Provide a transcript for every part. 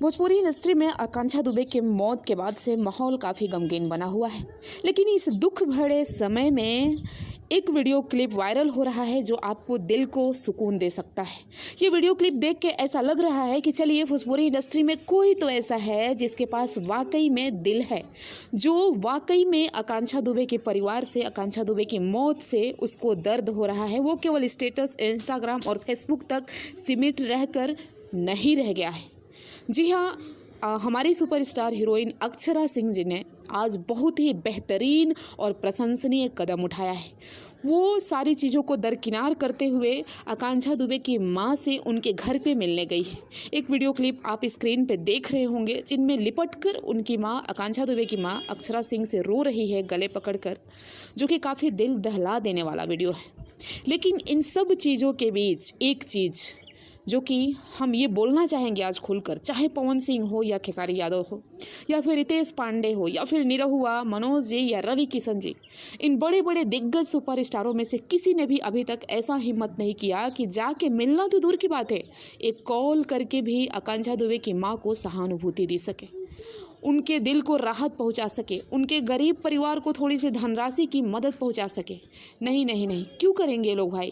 Bhojpuri industry में आकांक्षा दुबे की मौत के बाद से माहौल काफ़ी गमगीन बना हुआ है। लेकिन इस दुख भरे समय में एक वीडियो क्लिप वायरल हो रहा है जो आपको दिल को सुकून दे सकता है। ये वीडियो क्लिप देख के ऐसा लग रहा है कि चलिए भोजपुरी इंडस्ट्री में कोई तो ऐसा है जिसके पास वाकई में दिल है, जो वाकई में आकांक्षा दुबे के परिवार से, आकांक्षा दुबे की मौत से उसको दर्द हो रहा है। वो केवल स्टेटस, इंस्टाग्राम और फेसबुक तक सीमित रहकर नहीं रह गया है। जी हाँ, हमारी सुपरस्टार हीरोइन अक्षरा सिंह जी ने आज बहुत ही बेहतरीन और प्रशंसनीय कदम उठाया है। वो सारी चीज़ों को दरकिनार करते हुए आकांक्षा दुबे की मां से उनके घर पे मिलने गई है। एक वीडियो क्लिप आप स्क्रीन पे देख रहे होंगे जिनमें लिपटकर उनकी मां, आकांक्षा दुबे की मां अक्षरा सिंह से रो रही है गले पकड़कर, जो कि काफ़ी दिल दहला देने वाला वीडियो है। लेकिन इन सब चीज़ों के बीच एक चीज़ जो कि हम ये बोलना चाहेंगे आज खुलकर, चाहे पवन सिंह हो या खेसारी यादव हो या फिर रितेश पांडे हो या फिर निरहुआ, मनोज जी या रवि किशन जी, इन बड़े बड़े दिग्गज सुपरस्टारों में से किसी ने भी अभी तक ऐसा हिम्मत नहीं किया कि जाके मिलना तो दूर की बात है, एक कॉल करके भी आकांक्षा दुबे की माँ को सहानुभूति दे सके, उनके दिल को राहत पहुंचा सके, उनके गरीब परिवार को थोड़ी सी धनराशि की मदद पहुंचा सके। नहीं नहीं नहीं, क्यों करेंगे ये लोग भाई?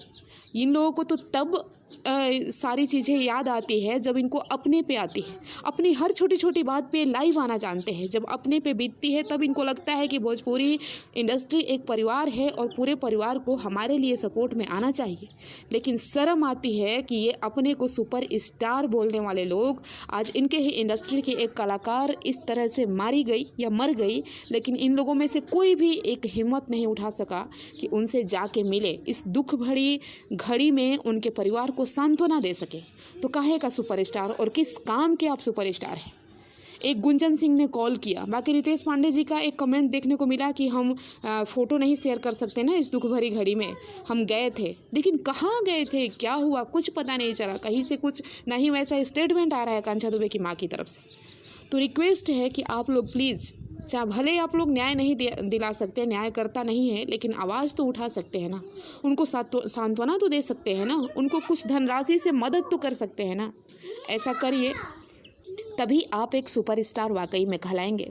इन लोगों को तो तब सारी चीज़ें याद आती है जब इनको अपने पे आती है। अपनी हर छोटी छोटी बात पे लाइव आना जानते हैं। जब अपने पे बीतती है तब इनको लगता है कि भोजपुरी इंडस्ट्री एक परिवार है और पूरे परिवार को हमारे लिए सपोर्ट में आना चाहिए। लेकिन शर्म आती है कि ये अपने को सुपर स्टार बोलने वाले लोग, आज इनके ही इंडस्ट्री के एक कलाकार इस तरह से मारी गई या मर गई, लेकिन इन लोगों में से कोई भी एक हिम्मत नहीं उठा सका कि उनसे जाके मिले, इस दुख भरी घड़ी में उनके परिवार को सांत्वना दे सके। तो काहे का सुपरस्टार और किस काम के आप सुपरस्टार हैं? एक गुंजन सिंह ने कॉल किया। बाकी रितेश पांडे जी का एक कमेंट देखने को मिला कि हम फ़ोटो नहीं शेयर कर सकते ना इस दुख भरी घड़ी में, हम गए थे। लेकिन कहाँ गए थे, क्या हुआ, कुछ पता नहीं चला। कहीं से कुछ नहीं वैसा स्टेटमेंट आ रहा है आकांक्षा दुबे की माँ की तरफ से। तो रिक्वेस्ट है कि आप लोग प्लीज़, चाहे भले आप लोग न्याय नहीं दिला सकते, न्यायकर्ता नहीं है, लेकिन आवाज़ तो उठा सकते हैं ना, उनको सांत्वना तो दे सकते हैं ना, उनको कुछ धनराशि से मदद तो कर सकते हैं ना। ऐसा करिए, तभी आप एक सुपरस्टार वाकई में कहलाएंगे।